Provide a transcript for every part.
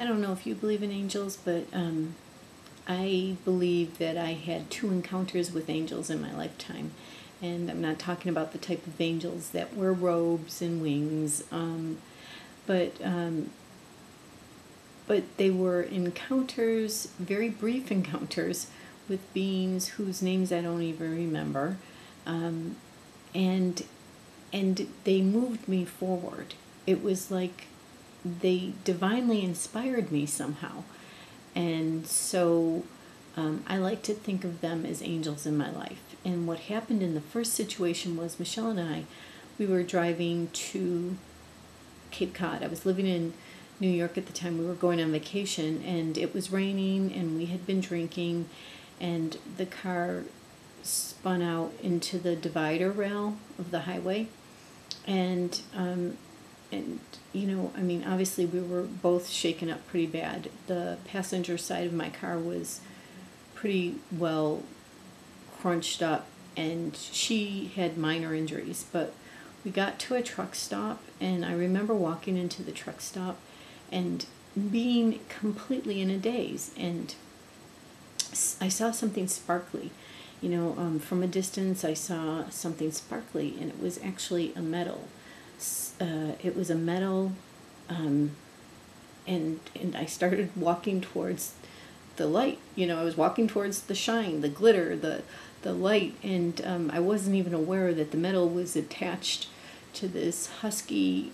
I don't know if you believe in angels, but I believe that I had 2 encounters with angels in my lifetime. And I'm not talking about the type of angels that wear robes and wings, but they were encounters, very brief encounters, with beings whose names I don't even remember, and they moved me forward. It was like they divinely inspired me somehow, and so I like to think of them as angels in my life. And what happened in the first situation was Michelle and I, we were driving to Cape Cod. I was living in New York at the time. We were going on vacation, and it was raining, and we had been drinking, and the car spun out into the divider rail of the highway, and you know, I mean, obviously we were both shaken up pretty bad. The passenger side of my car was pretty well crunched up, and she had minor injuries, but we got to a truck stop, and I remember walking into the truck stop and being completely in a daze, and I saw something sparkly. You know, from a distance I saw something sparkly, and it was actually a metal. It was a metal, and I started walking towards the light. You know, I was walking towards the shine, the glitter, the light, and I wasn't even aware that the metal was attached to this husky,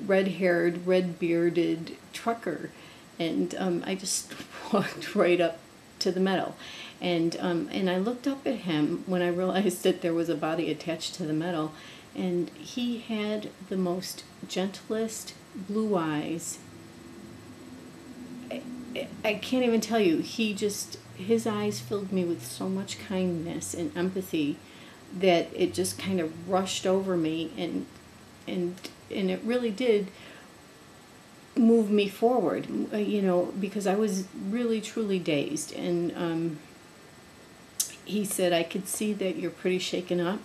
red-haired, red-bearded trucker, and I just walked right up to the metal, and I looked up at him when I realized that there was a body attached to the metal, and he had the most gentlest blue eyes. I can't even tell you. His eyes filled me with so much kindness and empathy that it just kind of rushed over me, and it really did move me forward, you know, because I was really truly dazed. And he said, "I could see that you're pretty shaken up.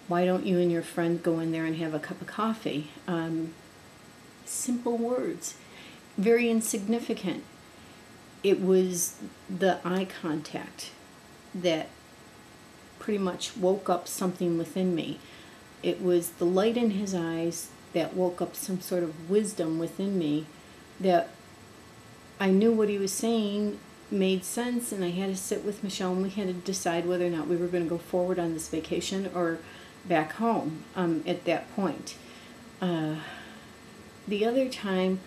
Why don't you and your friend go in there and have a cup of coffee?" Simple words, very insignificant. It was the eye contact that pretty much woke up something within me. It was the light in his eyes that woke up some sort of wisdom within me, that I knew what he was saying made sense, and I had to sit with Michelle, and we had to decide whether or not we were going to go forward on this vacation or back home at that point. The other time,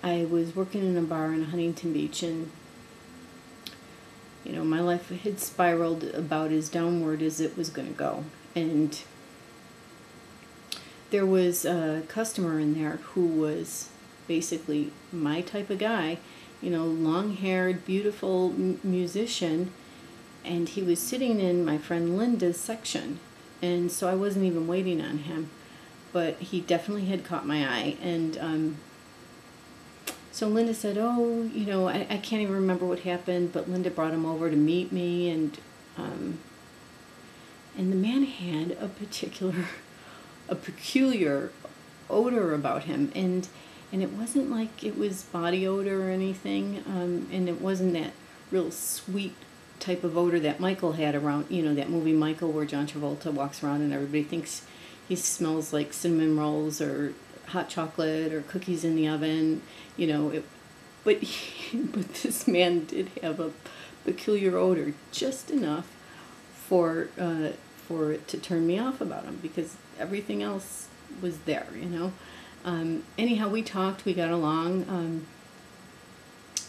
I was working in a bar in Huntington Beach, and you know, my life had spiraled about as downward as it was going to go. And there was a customer in there who was basically my type of guy, you know, long-haired, beautiful musician, and he was sitting in my friend Linda's section, and so I wasn't even waiting on him, but he definitely had caught my eye. And so Linda said, "Oh, you know, I can't even remember what happened, but Linda brought him over to meet me, and the man had a peculiar odor about him, and it wasn't like it was body odor or anything, and it wasn't that real sweet type of odor that Michael had around, you know, that movie Michael, where John Travolta walks around and everybody thinks he smells like cinnamon rolls or hot chocolate or cookies in the oven, you know. But this man did have a peculiar odor, just enough for it to turn me off about him, because everything else was there, you know. Anyhow, we talked, we got along.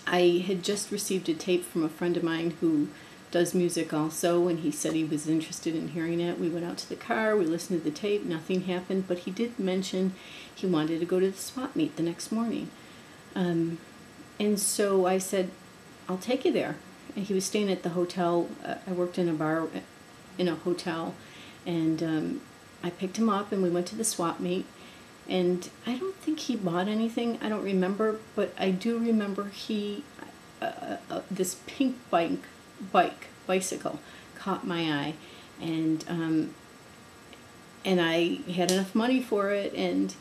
I had just received a tape from a friend of mine who does music also, and he said he was interested in hearing it. We went out to the car, we listened to the tape, nothing happened, but he did mention he wanted to go to the swap meet the next morning. And so I said, "I'll take you there." And he was staying at the hotel. I worked in a bar in a hotel, and I picked him up, and we went to the swap meet. And I don't think he bought anything. I don't remember, but I do remember this pink bicycle caught my eye, and I had enough money for it, and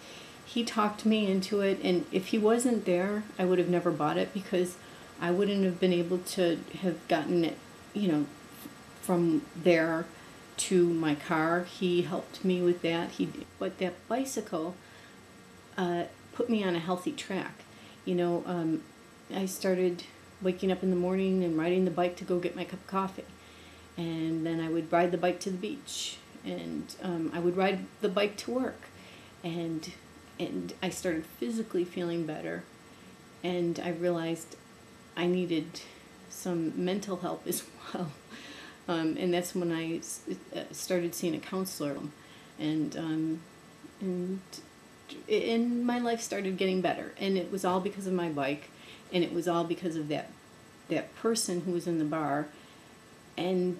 he talked me into it, and if he wasn't there, I would have never bought it because I wouldn't have been able to have gotten it, from there to my car. He helped me with that. But that bicycle put me on a healthy track. I started waking up in the morning and riding the bike to go get my cup of coffee, and then I would ride the bike to the beach, and I would ride the bike to work, and I started physically feeling better, and I realized I needed some mental help as well. And that's when I started seeing a counselor, and my life started getting better. And it was all because of my bike, and it was all because of that person who was in the bar. And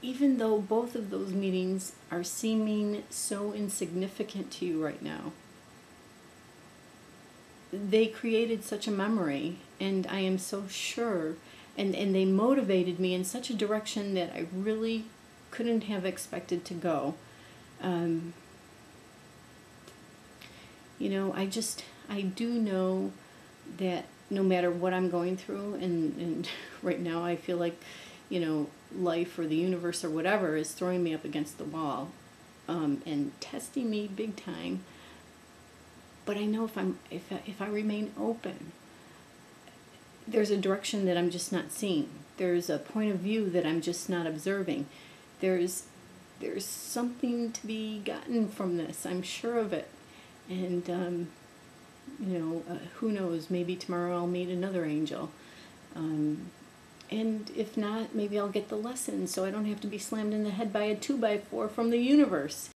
even though both of those meetings are seeming so insignificant to you right now, they created such a memory, and I am so sure, and they motivated me in such a direction that I really couldn't have expected to go. I do know that no matter what I'm going through, and right now I feel like, life or the universe or whatever is throwing me up against the wall, and testing me big time. But I know if I remain open, there's a direction that I'm just not seeing. There's a point of view that I'm just not observing. There's something to be gotten from this. I'm sure of it. And who knows? Maybe tomorrow I'll meet another angel. And if not, maybe I'll get the lesson so I don't have to be slammed in the head by a 2x4 from the universe.